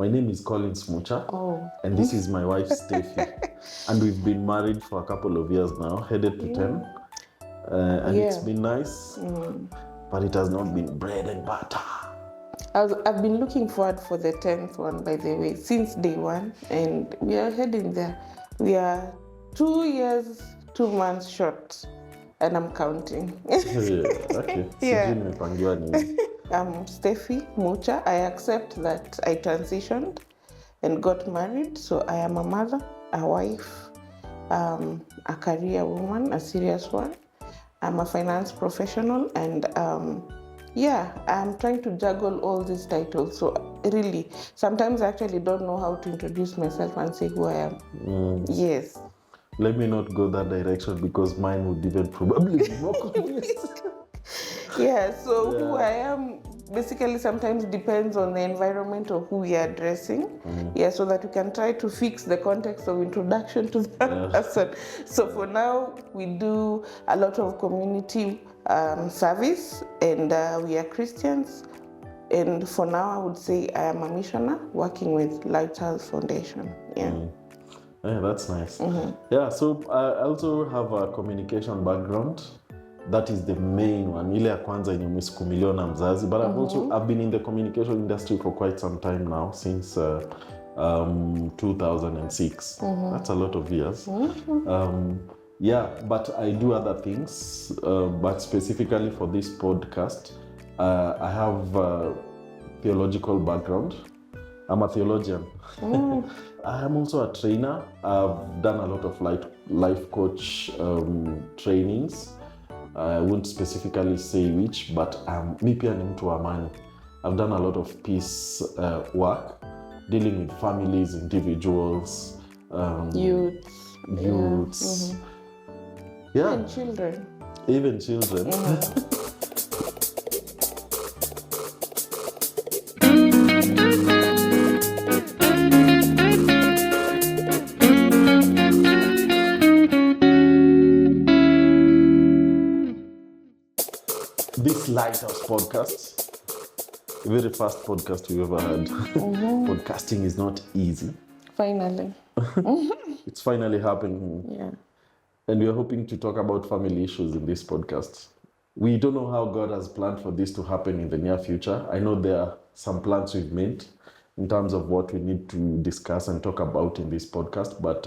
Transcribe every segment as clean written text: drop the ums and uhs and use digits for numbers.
My name is Colin Smucha, Oh. and this is my wife, Steffi. And we've been married for a couple of years now, headed to 10. And it's been nice, but it has not been bread and butter. I've been looking forward for the 10th one, by the way, since day one, and we are heading there. We are 2 years, 2 months short, and I'm counting. Okay. Yeah. I'm Steffi Mucha. I accept that I transitioned and got married, so I am a mother, a wife, a career woman, a serious one. I'm a finance professional, and I'm trying to juggle all these titles. So really, sometimes I actually don't know how to introduce myself and say who I am. Yes. Let me not go that direction because mine would even probably be more confused. Who I am basically sometimes depends on the environment of who we are addressing. So that we can try to fix the context of introduction to that person. So for now, we do a lot of community service, and we are Christians. And for now, I would say I am a missioner working with Lighthouse Foundation. Yeah, that's nice. So I also have a communication background. That is the main one. Ile ya kwanza yenye umesukumiliwa na mzazi. But I've been in the communication industry for quite some time now, since 2006. That's a lot of years. But I do other things. But specifically for this podcast, I have a theological background. I'm a theologian. I am also a trainer. I've done a lot of life coach trainings. I won't specifically say which, but mi pia ni mtu wa amani. I've done a lot of peace work, dealing with families, individuals, youths. Even children. Even children. This Lighthouse podcast, very first podcast we've ever had. Podcasting is not easy. Finally. It's finally happening. Yeah. And we are hoping to talk about family issues in this podcast. We don't know how God has planned for this to happen in the near future. I know there are some plans we've made in terms of what we need to discuss and talk about in this podcast, but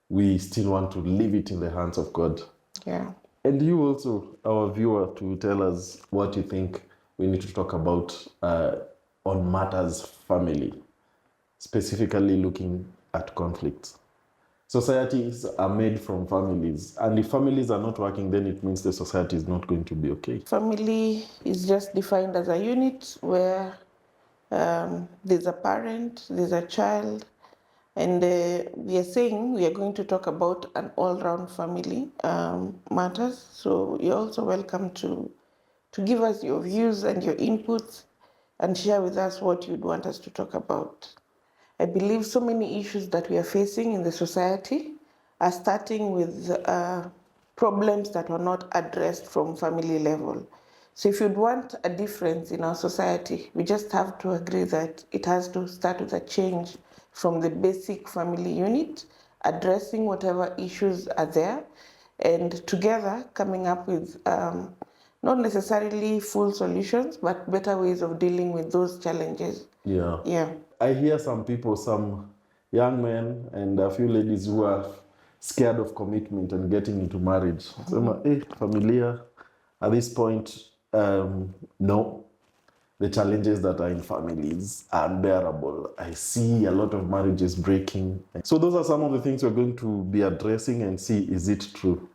we still want to leave it in the hands of God. Yeah. And you also, our viewer, to tell us what you think we need to talk about on matters family, specifically looking at conflicts. Societies are made from families, and if families are not working, then it means the society is not going to be okay. Family is just defined as a unit where there's a parent, there's a child, and we are saying we are going to talk about an all-round family matters. So you're also welcome to give us your views and your inputs and share with us what you'd want us to talk about. I believe so many issues that we are facing in the society are starting with problems that were not addressed from family level. So if you'd want a difference in our society, we just have to agree that it has to start with a change from the basic family unit, addressing whatever issues are there, and together coming up with not necessarily full solutions, but better ways of dealing with those challenges. Yeah. I hear some people, some young men and a few ladies who are scared of commitment and getting into marriage. Familia, at this point, no. The challenges that are in families are unbearable. I see a lot of marriages breaking. So those are some of the things we're going to be addressing and see, is it true?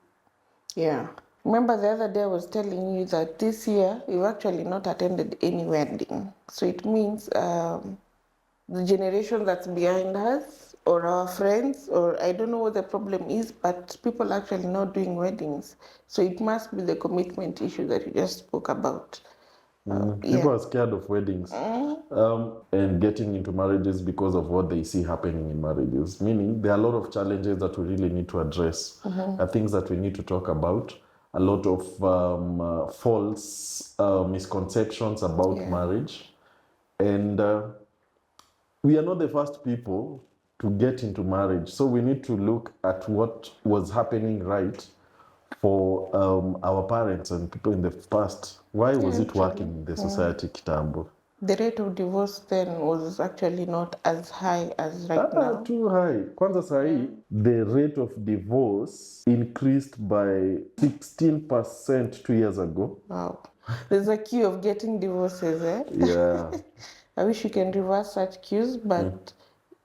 Yeah. Remember the other day I was telling you that this year we've actually not attended any wedding. So it means the generation that's behind us or our friends, or I don't know what the problem is, but people are actually not doing weddings. So it must be the commitment issue that you just spoke about. People are scared of weddings and getting into marriages because of what they see happening in marriages. Meaning there are a lot of challenges that we really need to address. Things that we need to talk about. A lot of false misconceptions about marriage. And we are not the first people to get into marriage. So we need to look at what was happening right for our parents and people in the past. Why was it working in the society kitambo? The rate of divorce then was actually not as high as right now. Too high. Kwanza sahi, the rate of divorce increased by 16% 2 years ago. Wow. There's a queue of getting divorces, eh? Yeah. I wish we can reverse such queues, but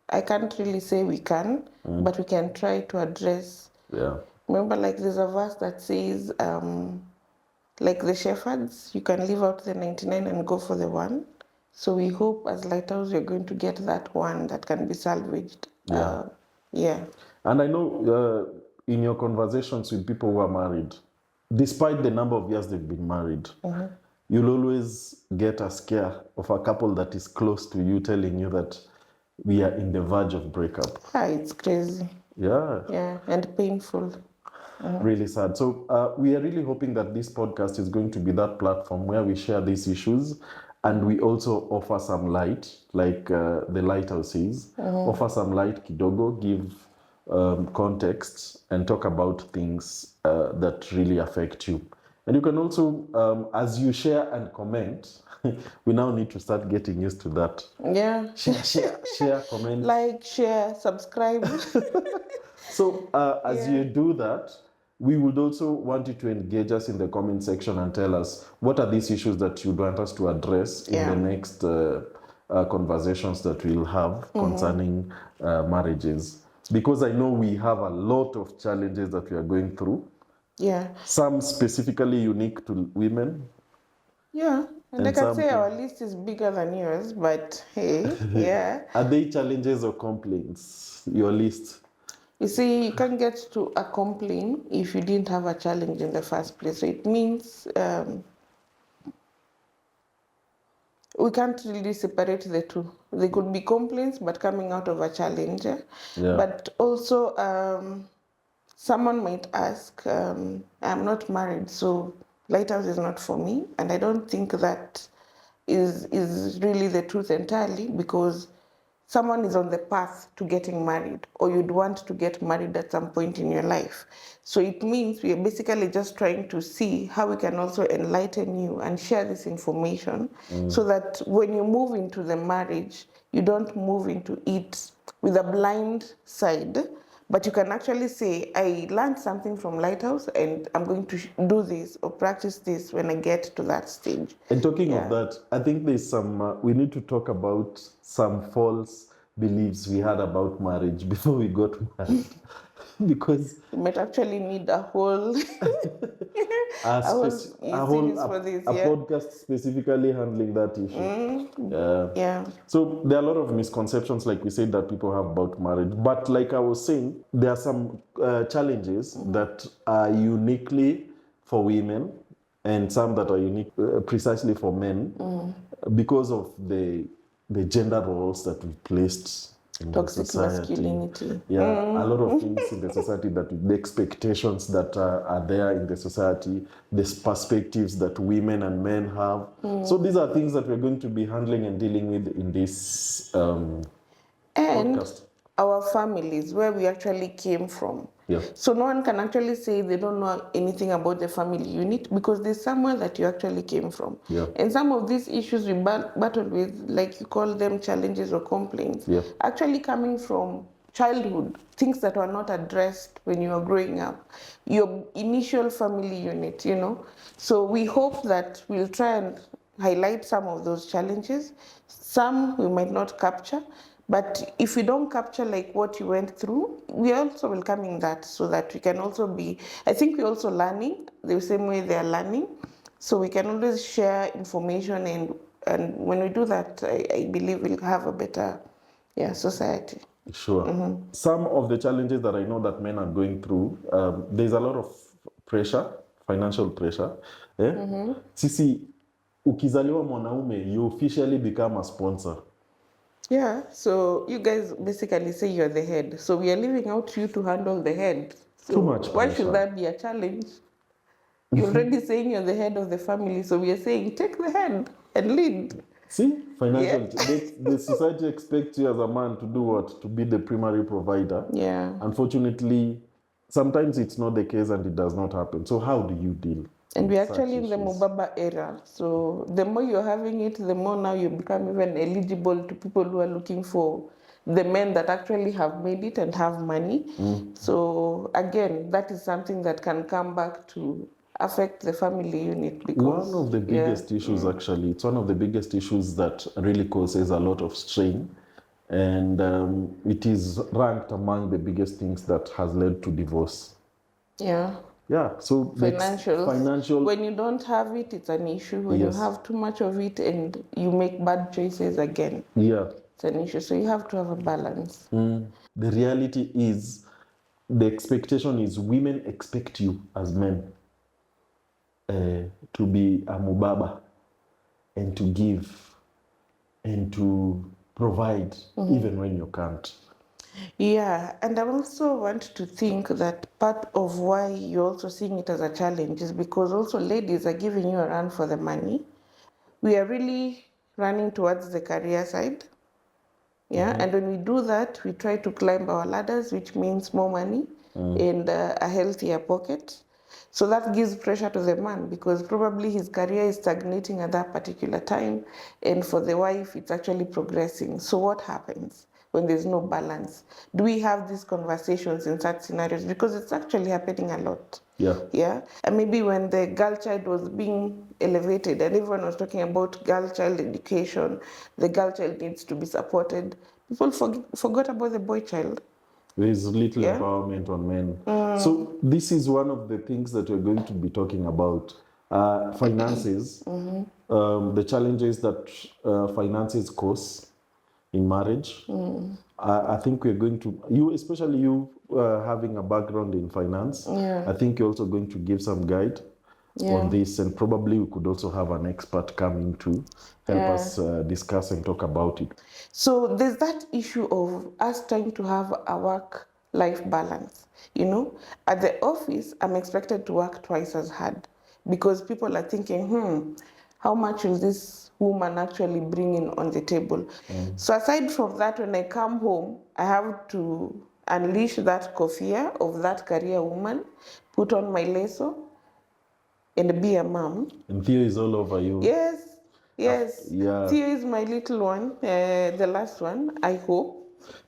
I can't really say we can, but we can try to address. Yeah. Remember, like there's a verse that says, like the shepherds, you can leave out the 99 and go for the one. So we hope as Lighthouse you're going to get that one that can be salvaged. Yeah. Yeah. And I know in your conversations with people who are married, despite the number of years they've been married, you'll always get a scare of a couple that is close to you telling you that we are in the verge of breakup. It's crazy. Yeah. Yeah, and painful. Really sad. So we are really hoping that this podcast is going to be that platform where we share these issues and we also offer some light, like the Lighthouse is. Offer some light kidogo, give context and talk about things that really affect you. And you can also, as you share and comment, we now need to start getting used to that. Yeah. Share, comment. Like, share, subscribe. So as you do that, we would also want you to engage us in the comment section and tell us what are these issues that you'd want us to address in the next conversations that we'll have concerning marriages. Because I know we have a lot of challenges that we are going through. Yeah. Some specifically unique to women. Yeah. And I can say our list is bigger than yours, but hey, yeah. Are they challenges or complaints, your list? You see, you can't get to a complaint if you didn't have a challenge in the first place. So it means we can't really separate the two. They could be complaints, but coming out of a challenge. Yeah. But also, someone might ask, I'm not married, so Lighthouse is not for me. And I don't think that is really the truth entirely, because someone is on the path to getting married, or you'd want to get married at some point in your life. So it means we are basically just trying to see how we can also enlighten you and share this information so that when you move into the marriage, you don't move into it with a blind side, but you can actually say, I learned something from Lighthouse and I'm going to do this or practice this when I get to that stage. And talking of that, I think there's some, we need to talk about some false beliefs we had about marriage before we got married. Because you might actually need a whole podcast specifically handling that issue. So there are a lot of misconceptions, like we said, that people have about marriage. But like I was saying, there are some challenges that are uniquely for women and some that are unique precisely for men because of the gender roles that we placed in toxic the society. Masculinity. A lot of things in the society, that the expectations that are there in the society, the perspectives that women and men have. So these are things that we're going to be handling and dealing with in this podcast. Our families, where we actually came from. Yeah. So no one can actually say they don't know anything about the family unit, because there's somewhere that you actually came from. Yeah. And some of these issues we battle with, like you call them challenges or complaints, actually coming from childhood, things that were not addressed when you were growing up, your initial family unit, you know. So we hope that we'll try and highlight some of those challenges. Some we might not capture, but if we don't capture like what you went through, we are also welcoming that, so that we can also be, I think we're also learning the same way they are learning. So we can always share information, and when we do that, I believe we'll have a better society. Sure. Some of the challenges that I know that men are going through, there's a lot of pressure, financial pressure. Sisi, ukizaliwa mwanaume, you officially become a sponsor. Yeah, so you guys basically say you're the head. So we are leaving out you to handle the head. So too much pressure. Why should that be a challenge? You're already saying you're the head of the family, so we are saying take the head and lead. See, financial. The society expects you as a man to do what? To be the primary provider. Yeah. Unfortunately, sometimes it's not the case and it does not happen. So how do you deal? And with we're such actually in the issues? Mubaba era. So the more you're having it, the more now you become even eligible to people who are looking for the men that actually have made it and have money. So again, that is something that can come back to affect the family unit because One of the biggest issues, actually, it's one of the biggest issues that really causes a lot of strain. And it is ranked among the biggest things that has led to divorce. yeah. Yeah, so financial. When you don't have it, it's an issue. When you Yes. have too much of it and you make bad choices again, Yeah. it's an issue. So you have to have a balance. The reality is, the expectation is women expect you as men to be a mubaba and to give and to provide even when you can't. Yeah, and I also want to think that part of why you're also seeing it as a challenge is because also ladies are giving you a run for the money. We are really running towards the career side. Yeah, and when we do that, we try to climb our ladders, which means more money and a healthier pocket. So that gives pressure to the man because probably his career is stagnating at that particular time, and for the wife, it's actually progressing. So what happens when there's no balance? Do we have these conversations in such scenarios? Because it's actually happening a lot. Yeah. Yeah. And maybe when the girl child was being elevated and everyone was talking about girl child education, the girl child needs to be supported, people forgot about the boy child. There is little Yeah. empowerment on men. So this is one of the things that we're going to be talking about. Finances, the challenges that finances cause in marriage. I think we're going to, especially you having a background in finance, Yeah. I think you're also going to give some guide on this, and probably we could also have an expert coming to help us discuss and talk about it. So there's that issue of us trying to have a work-life balance. You know, at the office, I'm expected to work twice as hard because people are thinking, how much will this woman actually bring in on the table? So aside from that, when I come home, I have to unleash that kofia of that career woman, put on my lasso, and be a mom. And Theo is all over you. Yes. Yeah. Theo is my little one, the last one, I hope.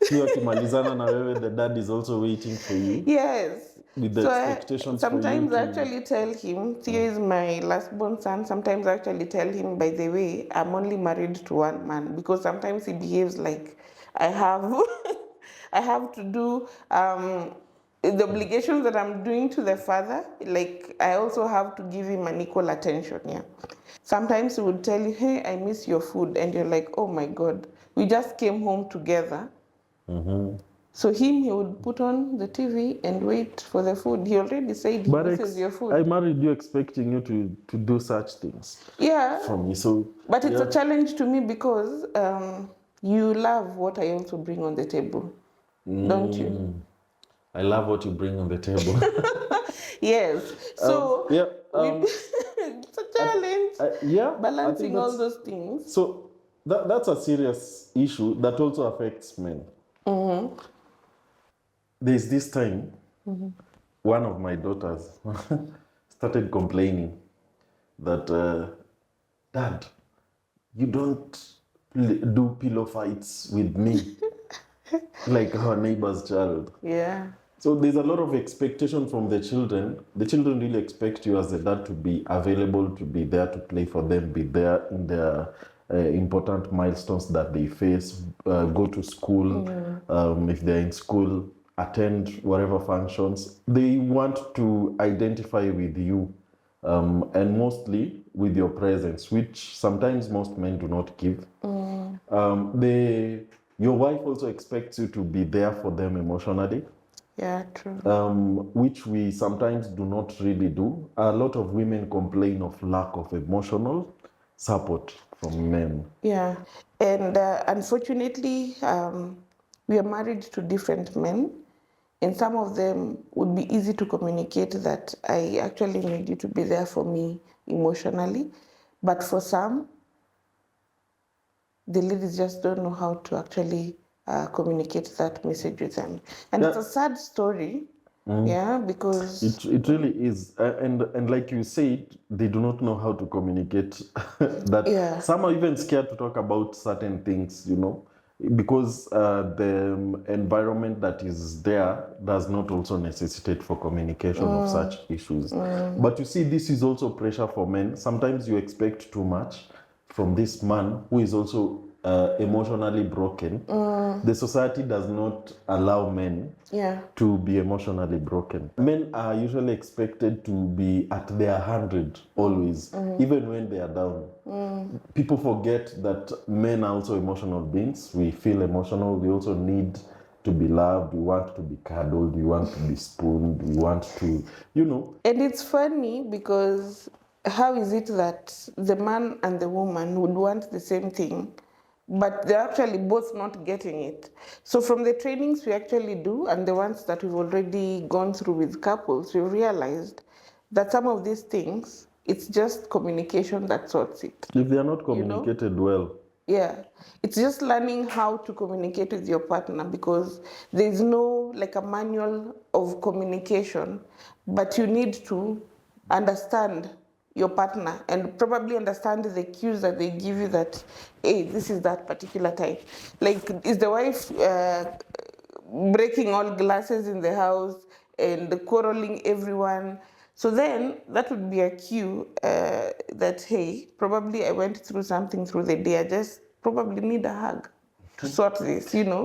Theo akimalizana na wewe, the dad is also waiting for you. Yes. With the So expectations for you sometimes to... I actually tell him, Theo is my last born son. Sometimes I actually tell him, by the way, I'm only married to one man because sometimes he behaves like I have, I have to do the obligations that I'm doing to the father. Like I also have to give him an equal attention. Yeah. Sometimes he would tell you, hey, I miss your food. And you're like, oh my God, we just came home together. So he would put on the TV and wait for the food. He already said he misses your food. I married you expecting you to do such things. Yeah. For me, so... But it's a challenge to me because you love what I also bring on the table, don't you? I love what you bring on the table. Yes. So it's a challenge. Balancing all those things. So that's a serious issue that also affects men. There's this time, one of my daughters started complaining that, Dad, you don't do pillow fights with me like our neighbor's child. Yeah. So there's a lot of expectation from the children. The children really expect you as the dad to be available, to be there to play for them, be there in their important milestones that they face, go to school, if they're in school, attend whatever functions. They want to identify with you, and mostly with your presence, which sometimes most men do not give. Your wife also expects you to be there for them emotionally. Yeah, true. Which we sometimes do not really do. A lot of women complain of lack of emotional support from men. Yeah, and unfortunately, we are married to different men, and some of them would be easy to communicate that I actually need you to be there for me emotionally, but for some, the ladies just don't know how to actually communicate that message with them. And it's a sad story, yeah, because It really is, and like you said, they do not know how to communicate. That yeah, some are even scared to talk about certain things, because the environment that is there does not also necessitate for communication of such issues. But you see, this is also pressure for men. Sometimes you expect too much from this man who is also emotionally broken. The society does not allow men yeah, to be emotionally broken. Men are usually expected to be at their 100 always, even when they are down. People forget that men are also emotional beings. We feel emotional. We also need to be loved. We want to be cuddled. We want to be spooned. We want to, And it's funny because how is it that the man and the woman would want the same thing, but they're actually both not getting it? So from the trainings we actually do and the ones that we've already gone through with couples, we realized that some of these things, it's just communication that sorts it. If they are not communicated well. Yeah, it's just learning how to communicate with your partner, because there's no like a manual of communication, but you need to understand your partner and probably understand the cues that they give you, that, hey, this is that particular time. Like, is the wife breaking all glasses in the house and quarreling everyone? So then that would be a cue that, hey, probably I went through something through the day. I just probably need a hug to sort this, And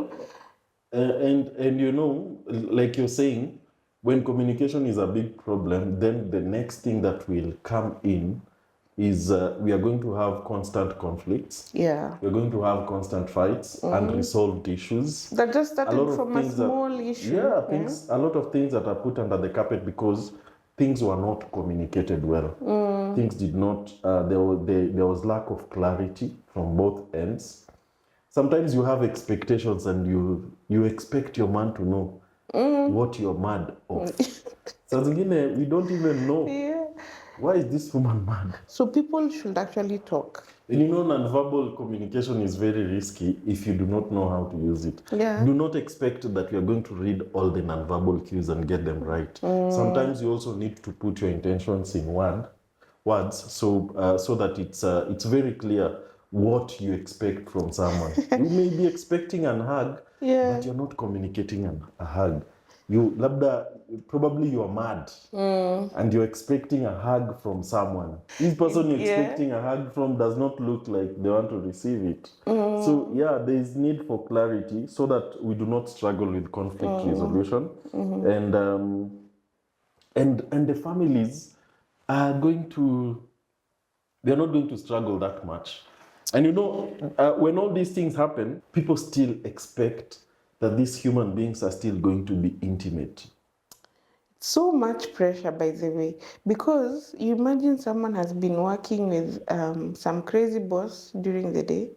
like you're saying, when communication is a big problem, then the next thing that will come in is we are going to have constant conflicts. Yeah. We're going to have constant fights, unresolved issues. That just A lot started of from a things small issue. Yeah, a lot of things that are put under the carpet because things were not communicated well. Things did not, there was lack of clarity from both ends. Sometimes you have expectations and you expect your man to know what you're mad of. Saa zingine, we don't even know. Yeah. Why is this woman mad? So people should actually talk. And non-verbal communication is very risky if you do not know how to use it. Yeah. Do not expect that you are going to read all the non-verbal cues and get them right. Sometimes you also need to put your intentions in words, so that it's very clear what you expect from someone. You may be expecting a hug, Yeah. but you're not communicating a hug. Probably you are mad and you're expecting a hug from someone. This person you're expecting a hug from does not look like they want to receive it. So yeah, there is need for clarity so that we do not struggle with conflict resolution. And the families are they're not going to struggle that much. And when all these things happen, people still expect that these human beings are still going to be intimate. So much pressure, by the way, because you imagine someone has been working with some crazy boss during the day,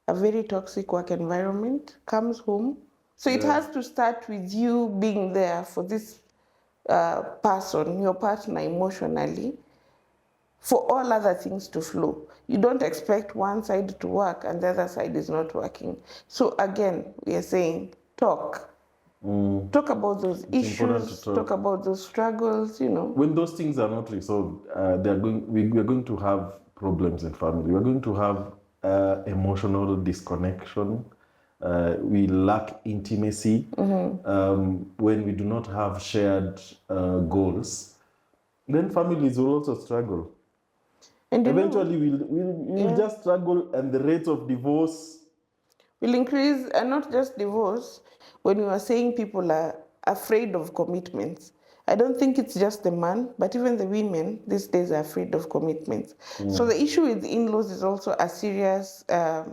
a very toxic work environment, comes home. So it has to start with you being there for this person, your partner, emotionally, for all other things to flow. You don't expect one side to work and the other side is not working. So again, we are saying talk. Talk about those issues, talk about those struggles, When those things are not resolved, we're going to have problems in family. We're going to have emotional disconnection. We lack intimacy. When we do not have shared goals, then families will also struggle. And eventually we'll just struggle, and the rates of divorce will increase. And not just divorce. When you are saying people are afraid of commitments, I don't think it's just the man, but even the women these days are afraid of commitments. So the issue with in-laws is also a serious, I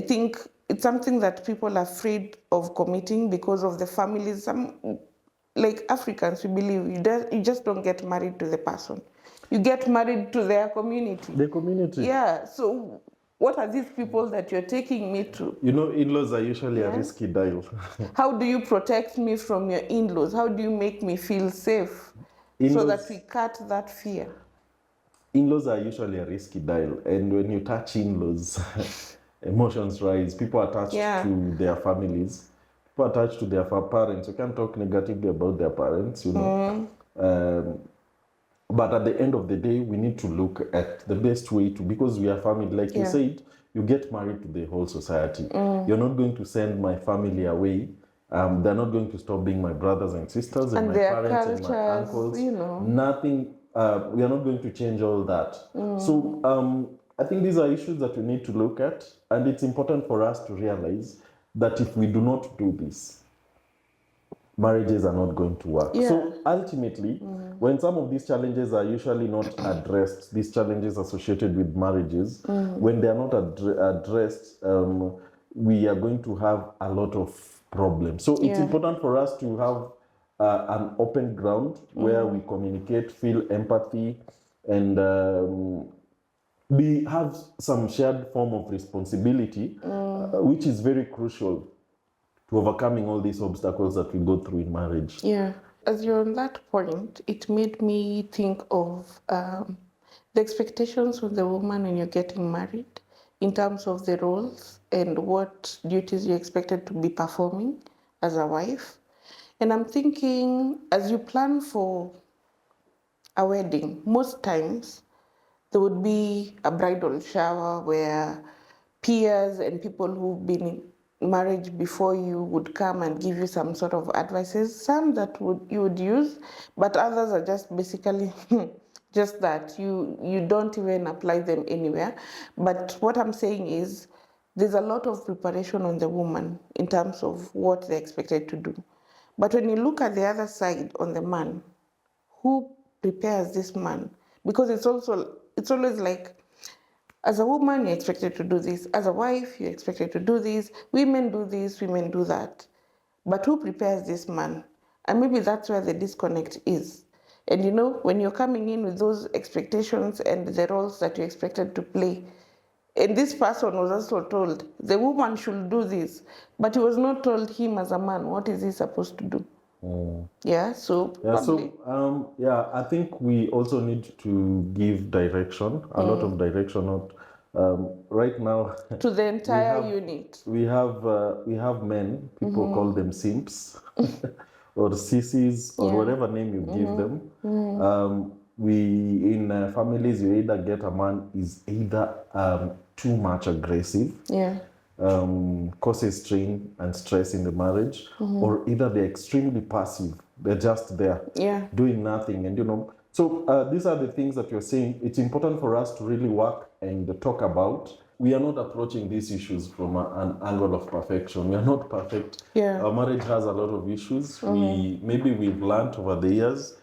think it's something that people are afraid of committing because of the families. Like Africans, we believe you just don't get married to the person. You get married to their community. The community. Yeah, so what are these people that you're taking me to? In-laws are usually a risky dial. How do you protect me from your in-laws? How do you make me feel safe so that we cut that fear? In-laws are usually a risky dial. And when you touch in-laws, emotions rise. People attached Yeah. to their families, people attached to their parents. You can't talk negatively about their parents, you know. But at the end of the day, we need to look at the best way to, because we are family, like you said, you get married to the whole society. You're not going to send my family away. They're not going to stop being my brothers and sisters and my their parents and my cultures, uncles. you know. Nothing, we are not going to change all that. So I think these are issues that we need to look at. And it's important for us to realize that if we do not do this, marriages are not going to work. So ultimately, when some of these challenges are usually not addressed, these challenges associated with marriages, when they are not addressed, we are going to have a lot of problems. So it's important for us to have an open ground where we communicate, feel empathy, and we have some shared form of responsibility, which is very crucial to overcoming all these obstacles that we go through in marriage. Yeah. As you're on that point, it made me think of the expectations of the woman when you're getting married in terms of the roles and what duties you're expected to be performing as a wife. And I'm thinking, as you plan for a wedding, most times there would be a bridal shower where peers and people who've been in marriage before you would come and give you some sort of advices, some that you would use, but others are just basically just that you don't even apply them anywhere. But what I'm saying is there's a lot of preparation on the woman in terms of what they're expected to do. But when you look at the other side on the man, who prepares this man? Because it's always like, as a woman you're expected to do this, as a wife you're expected to do this, women do this, women do that, but who prepares this man? And maybe that's where the disconnect is. And you know, when you're coming in with those expectations and the roles that you're expected to play, and this person was also told the woman should do this, but he was not told, him as a man, what is he supposed to do? So probably. I think we also need to give direction, a lot of direction. Not right now. To the entire unit. We have men. People call them simps, or sissies, or whatever name you give them. We in families, you either get a man is either too much aggressive. Causes strain and stress in the marriage, or either they're extremely passive, they're just there doing nothing. And so these are the things that you're saying. It's important for us to really work and talk about. We are not approaching these issues from an angle of perfection. We are not perfect. Our marriage has a lot of issues. We've learned over the years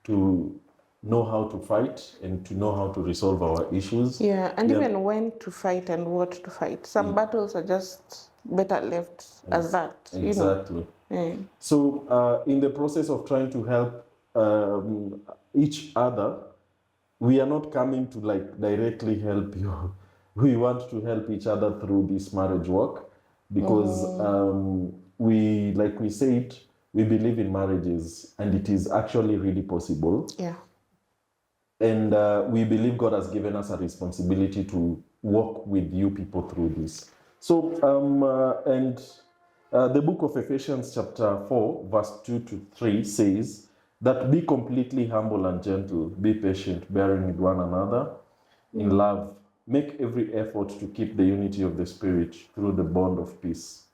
to know how to fight and to know how to resolve our issues. Even when to fight and what to fight. Some battles are just better left as that. Exactly. So in the process of trying to help each other, we are not coming to directly help you. We want to help each other through this marriage work, because like we said, we believe in marriages, and it is actually really possible. And we believe God has given us a responsibility to walk with you people through this. So, the book of Ephesians chapter 4, verse 2 to 3 says that be completely humble and gentle, be patient, bearing with one another in love. Make every effort to keep the unity of the Spirit through the bond of peace.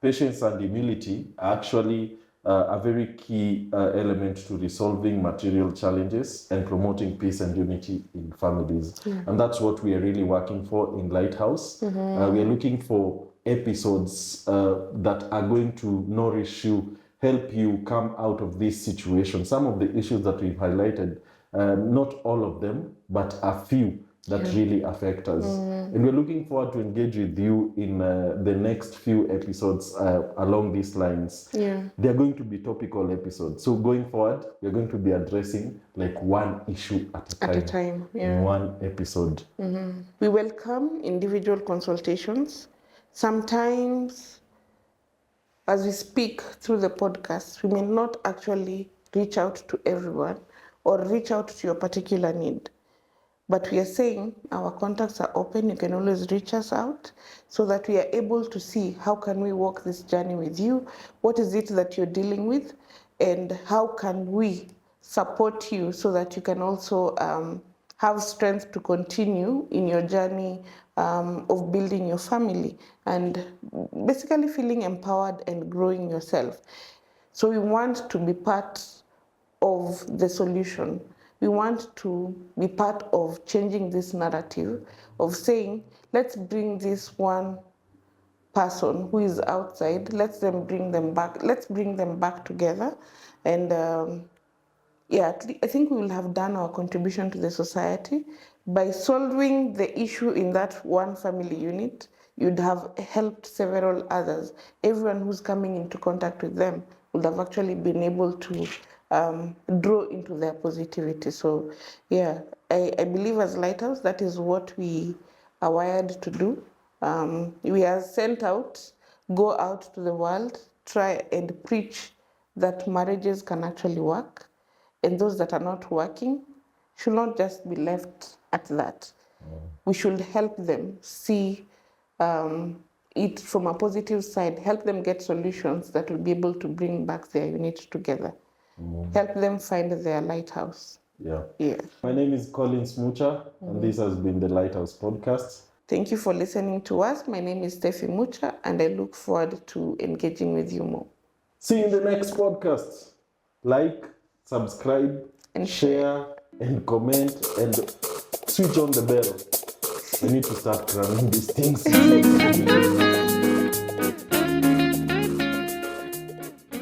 Patience and humility are actually a very key element to resolving material challenges and promoting peace and unity in families. And that's what we are really working for in Lighthouse. We are looking for episodes that are going to nourish you, help you come out of this situation. Some of the issues that we've highlighted, not all of them, but a few that really affect us. And we're looking forward to engage with you in the next few episodes along these lines. They're going to be topical episodes. So going forward, we're going to be addressing one issue at a time. In one episode. We welcome individual consultations. Sometimes, as we speak through the podcast, we may not actually reach out to everyone or reach out to your particular need. But we are saying our contacts are open. You can always reach us out so that we are able to see how can we walk this journey with you? What is it that you're dealing with? And how can we support you so that you can also have strength to continue in your journey of building your family and basically feeling empowered and growing yourself. So we want to be part of the solution. We want to be part of changing this narrative of saying, let's bring this one person who is outside, let's bring them back together. And yeah, I think we will have done our contribution to the society. By solving the issue in that one family unit, you'd have helped several others. Everyone who's coming into contact with them would have actually been able to draw into their positivity. So, yeah, I believe as Lighthouse, that is what we are wired to do. We are sent out, go out to the world, try and preach that marriages can actually work, and those that are not working should not just be left at that. We should help them see it from a positive side, help them get solutions that will be able to bring back their unit together, help them find their lighthouse. Yeah. Yeah. My name is Colin Smucha, and this has been the Lighthouse Podcast. Thank you for listening to us. My name is Steffi Mucha, and I look forward to engaging with you more. See you in the next podcast. Like, subscribe, And share, and comment, and switch on the bell. I need to start running these things.